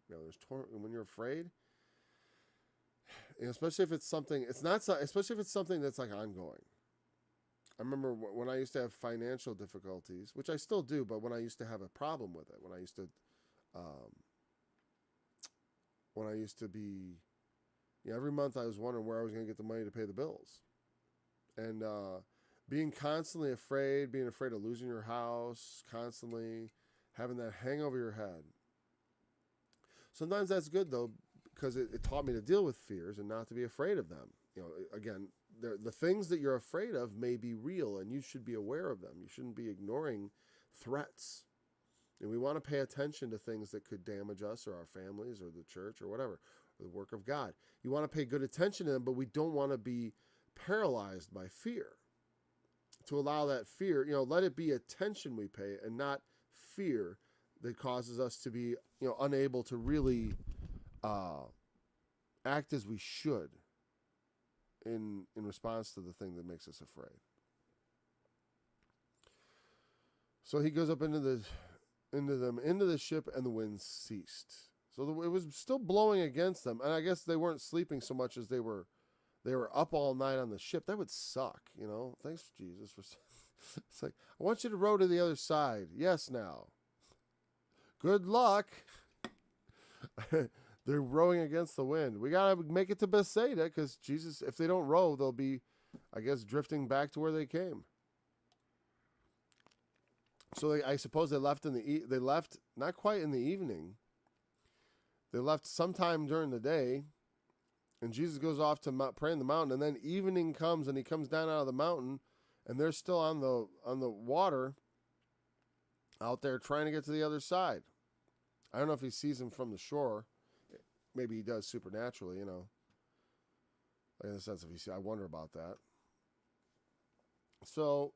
There's torment when you're afraid. Especially if it's something, especially if it's something that's like ongoing. I remember when I used to have financial difficulties, which I still do, but when I used to have a problem with it, when I used to be, every month I was wondering where I was going to get the money to pay the bills. And being constantly afraid, being afraid of losing your house, constantly having that hang over your head. Sometimes that's good, though, because it taught me to deal with fears and not to be afraid of them. Again, the things that you're afraid of may be real, and you should be aware of them. You shouldn't be ignoring threats. And we want to pay attention to things that could damage us or our families or the church or whatever, or the work of God. You want to pay good attention to them, but we don't want to be paralyzed by fear. To allow that fear, let it be attention we pay and not fear that causes us to be, unable to really act as we should in response to the thing that makes us afraid. So he goes up into the ship, and the wind ceased. So it was still blowing against them, and I guess they weren't sleeping so much as they were up all night on the ship. That would suck, Thanks, Jesus, for. It's like, I want you to row to the other side. Yes, now. Good luck. They're rowing against the wind. We got to make it to Bethsaida because Jesus, if they don't row, they'll be, I guess, drifting back to where they came. So I suppose they left they left not quite in the evening. They left sometime during the day, and Jesus goes off to pray in the mountain, and then evening comes, and he comes down out of the mountain, and they're still on the water out there trying to get to the other side. I don't know if he sees him from the shore. Maybe he does supernaturally, In the sense of I wonder about that. So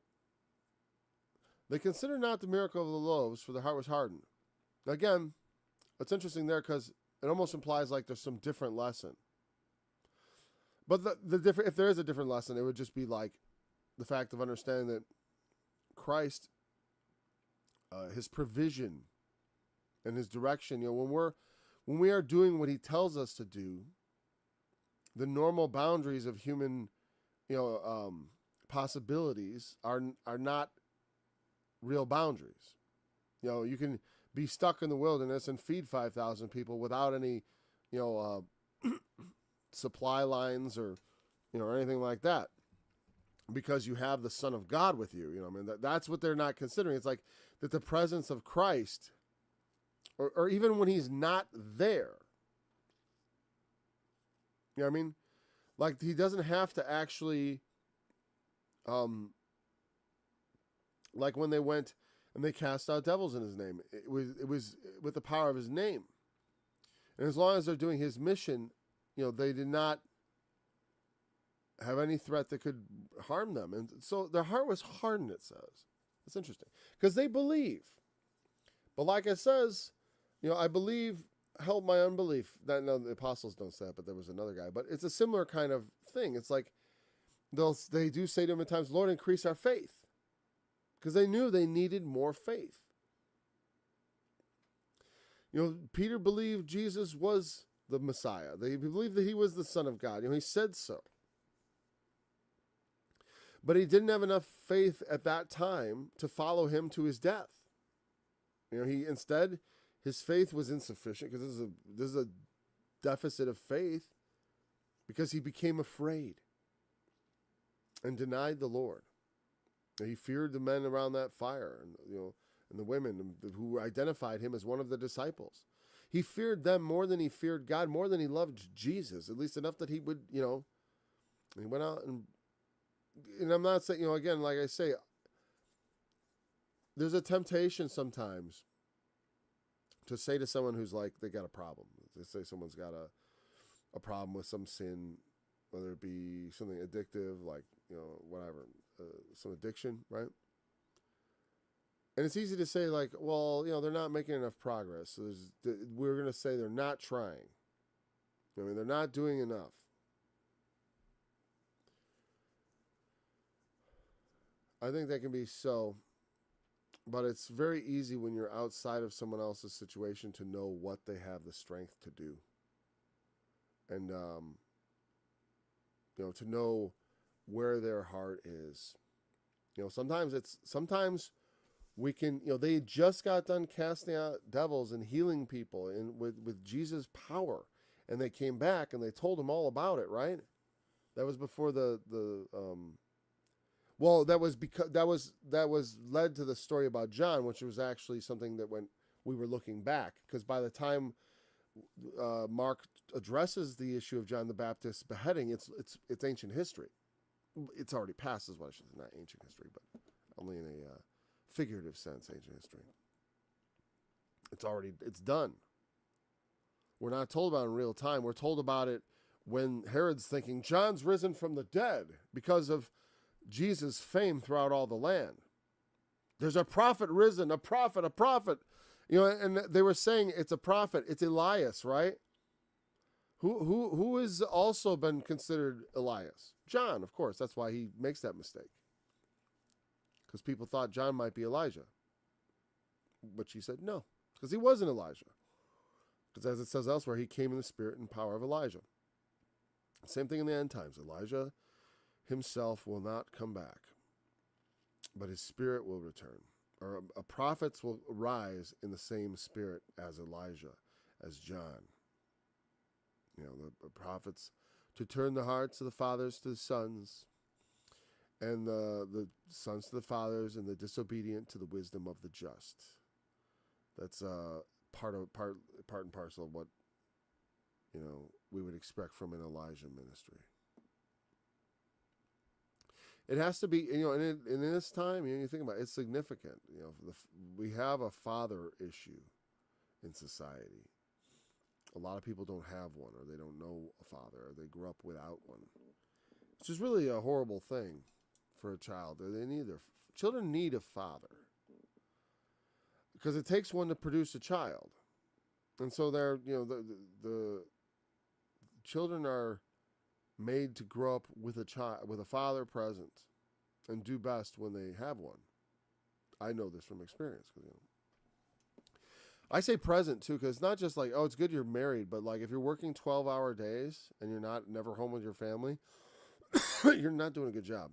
they considered not the miracle of the loaves, for their heart was hardened. Again, it's interesting there because it almost implies like there's some different lesson. But the different, if there is a different lesson, it would just be like the fact of understanding that Christ, his provision and his direction, when we are doing what he tells us to do, the normal boundaries of human, possibilities are not real boundaries. You can be stuck in the wilderness and feed 5,000 people without any, supply lines or anything like that, because you have the Son of God with you. That's what they're not considering. It's like that the presence of Christ, or even when he's not there, like he doesn't have to actually, like when they went and they cast out devils in his name, it was with the power of his name. And as long as they're doing his mission, they did not have any threat that could harm them. And so their heart was hardened, it says. It's interesting. Because they believe. But like it says, I believe, help my unbelief. The apostles don't say that, but there was another guy. But it's a similar kind of thing. It's like they do say to him at times, Lord, increase our faith. Because they knew they needed more faith. Peter believed Jesus was the Messiah. They believed that he was the Son of God. He said so. But he didn't have enough faith at that time to follow him to his death. Instead, his faith was insufficient because this is a deficit of faith, because he became afraid and denied the Lord. He feared the men around that fire, and the women who identified him as one of the disciples. He feared them more than he feared God, more than he loved Jesus, at least enough that he would, he went out and I'm not saying, again, like I say, there's a temptation sometimes to say to someone who's like, they got a problem. They say someone's got a problem with some sin, whether it be something addictive, like, whatever. some addiction, right? And it's easy to say, like, well, they're not making enough progress. So we're going to say they're not trying. I mean, they're not doing enough. I think that can be so, but it's very easy when you're outside of someone else's situation to know what they have the strength to do. And, to know where their heart is. Sometimes we can, they just got done casting out devils and healing people with Jesus' power. And they came back and they told them all about it, right? That was before that was because that was led to the story about John, which was actually something that when we were looking back, because by the time Mark addresses the issue of John the Baptist's beheading, it's ancient history. It's already passed, is what I should say, not ancient history, but only in a figurative sense, ancient history. It's done. We're not told about it in real time. We're told about it when Herod's thinking John's risen from the dead because of Jesus' fame throughout all the land. There's a prophet risen, a prophet. And they were saying it's a prophet. It's Elias, right? Who has also been considered Elias? John, of course. That's why he makes that mistake. Because people thought John might be Elijah. But she said no, because he wasn't Elijah. Because as it says elsewhere, he came in the spirit and power of Elijah. Same thing in the end times. Elijah himself will not come back, but his spirit will return. Or prophets will rise in the same spirit as Elijah, as John. The prophets to turn the hearts of the fathers to the sons, and the sons to the fathers, and the disobedient to the wisdom of the just. That's part and parcel of what we would expect from an Elijah ministry. It has to be, in this time, you think about it, it's significant. We have a father issue in society. A lot of people don't have one, or they don't know a father, or they grew up without one. It's just really a horrible thing for a child. Children need a father, because it takes one to produce a child. And so the children are made to grow up with a father present and do best when they have one. I know this from experience, because I say present too, because it's not just like, oh, it's good you're married, but like if you're working 12-hour days and you're never home with your family, you're not doing a good job.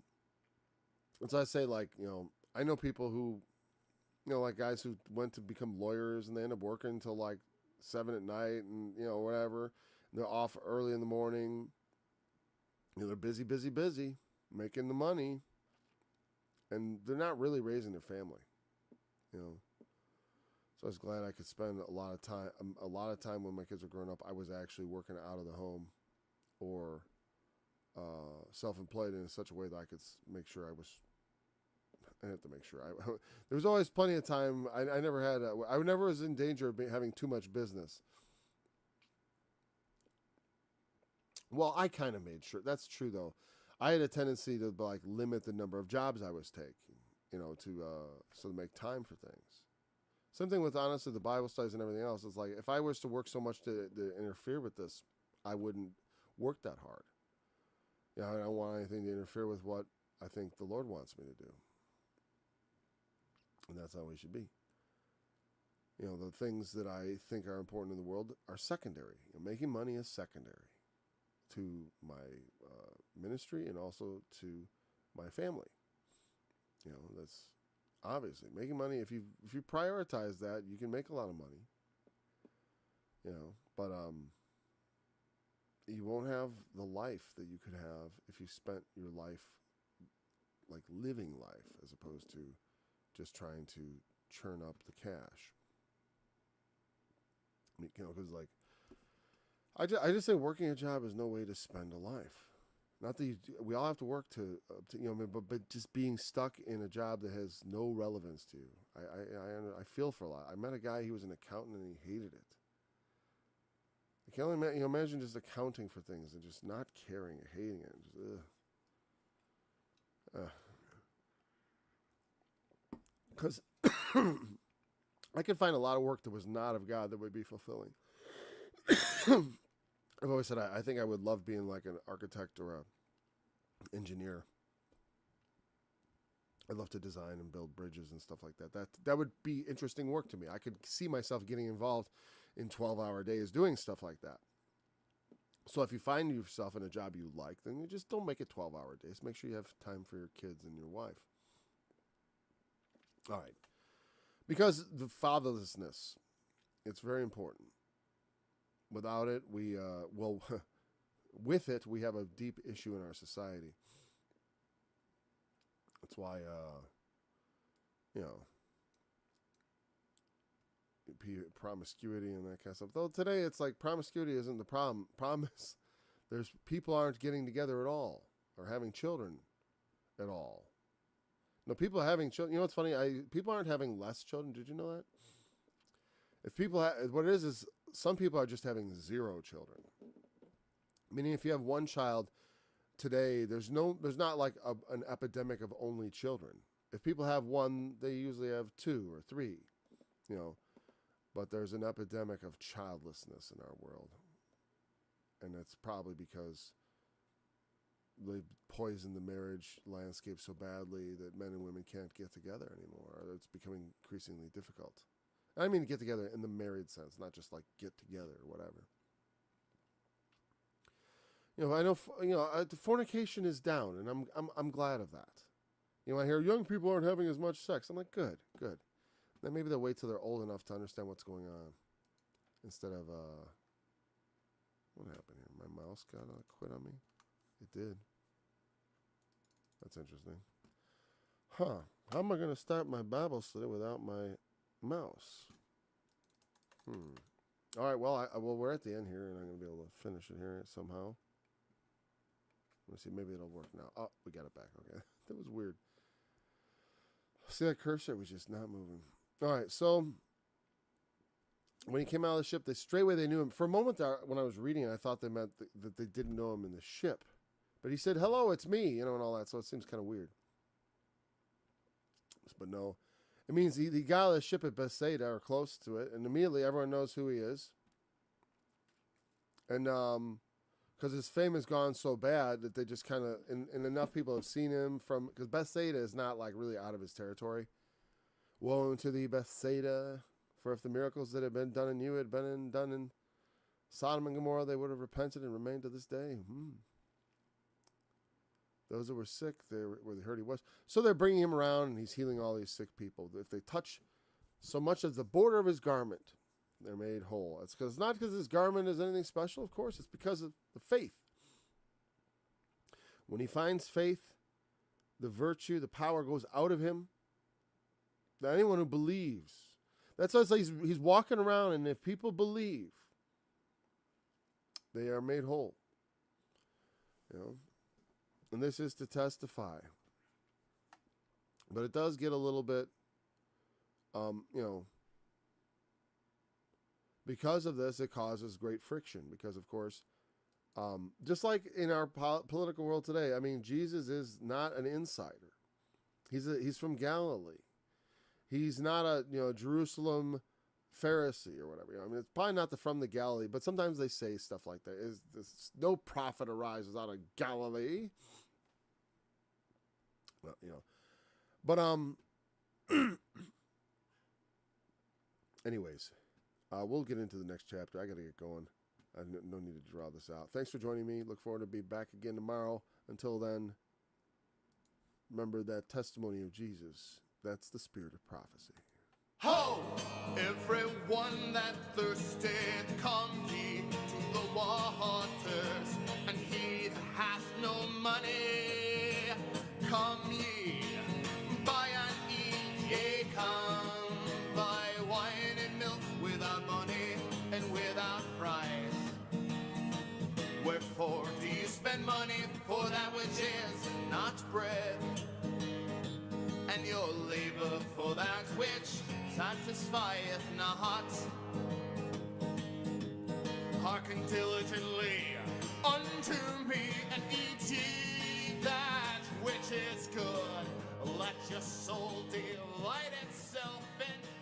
And so I say, like, I know people who, like guys who went to become lawyers and they end up working until like 7 at night and whatever. And they're off early in the morning. They're busy, making the money, and they're not really raising their family. So I was glad I could spend a lot of time when my kids were growing up. I was actually working out of the home, or self-employed in such a way that I could make sure I have to make sure. There was always plenty of time. I never was in danger of having too much business. Well, I kind of made sure. That's true, though. I had a tendency to limit the number of jobs I was taking, to make time for things. Same thing with, honestly, the Bible studies and everything else. It's like, if I was to work so much to interfere with this, I wouldn't work that hard. I don't want anything to interfere with what I think the Lord wants me to do. And that's how we should be. The things that I think are important in the world are secondary. Making money is secondary to my ministry and also to my family. That's obviously making money. If you prioritize that, you can make a lot of money. But you won't have the life that you could have if you spent your life like living life, as opposed to just trying to churn up the cash. Because I just say working a job is no way to spend a life. Not that we all have to work but just being stuck in a job that has no relevance to you. I feel for a lot. I met a guy, he was an accountant, and he hated it. I can only imagine just accounting for things and just not caring, hating it. Just, Because I could find a lot of work that was not of God that would be fulfilling. I've always said I think I would love being like an architect or a engineer. I'd love to design and build bridges and stuff like that. That would be interesting work to me. I could see myself getting involved in 12-hour days doing stuff like that. So if you find yourself in a job you like, then you just don't make it 12-hour days. Make sure you have time for your kids and your wife. All right. Because the fatherlessness, it's very important. Without it, with it, we have a deep issue in our society. That's why, promiscuity and that kind of stuff. Though today it's like promiscuity isn't the problem. People aren't getting together at all or having children at all. No, people are having children. You know what's funny? People aren't having less children. Did you know that? If people, what it is some people are just having 0 children. Meaning, if you have one child today, there's not like an epidemic of only children. If people have one, they usually have 2 or 3. But there's an epidemic of childlessness in our world, and it's probably because they've poisoned the marriage landscape so badly that men and women can't get together anymore. Or it's becoming increasingly difficult. I mean, get together in the married sense, not just like get together or whatever. I know. Fornication is down, and I'm glad of that. I hear young people aren't having as much sex. I'm like, good. Then maybe they'll wait till they're old enough to understand what's going on, instead of what happened here? My mouse got quit on me. It did. That's interesting. How am I going to start my Bible study without my mouse? All right. Well, we're at the end here, and I'm going to be able to finish it here somehow. Let's see. Maybe it'll work now. Oh, we got it back. Okay. That was weird. See that cursor was just not moving. All right. So when he came out of the ship, straightway they knew him. For a moment there, when I was reading it, I thought they meant that they didn't know him in the ship. But he said, "Hello, it's me," and all that. So it seems kind of weird. But no, it means he got out of the ship at Bethsaida or close to it, and immediately everyone knows who he is. And because his fame has gone so bad that they just kind of, and enough people have seen him because Bethsaida is not like really out of his territory. Woe unto thee, Bethsaida, for if the miracles that had been done in you had been done in Sodom and Gomorrah, they would have repented and remained to this day. Those that were sick, they heard he was. So they're bringing him around, and he's healing all these sick people. If they touch so much as the border of his garment, they're made whole. It's not because his garment is anything special, of course. It's because of the faith. When he finds faith, the virtue, the power goes out of him. Now, anyone who believes, that's why it's like he's walking around, and if people believe, they are made whole. And this is to testify. But it does get a little bit, because of this, it causes great friction. Because, of course, just like in our political world today, I mean, Jesus is not an insider. He's from Galilee. He's not a Jerusalem Pharisee or whatever. I mean, it's probably not from the Galilee, but sometimes they say stuff like that. No prophet arises out of Galilee. Well, but anyways, we'll get into the next chapter. I got to get going. I no need to draw this out. Thanks for joining me. Look forward to be back again tomorrow. Until then, remember that testimony of Jesus. That's the spirit of prophecy. Ho! Everyone that thirsteth, come ye to the waters, and he that hath no money, come ye, buy and eat, yea, come, buy wine and milk without money and without price. Wherefore do you spend money for that which is not bread, and your labor for that which satisfieth not? Hearken diligently unto me, and eat ye that which is good. Let your soul delight itself in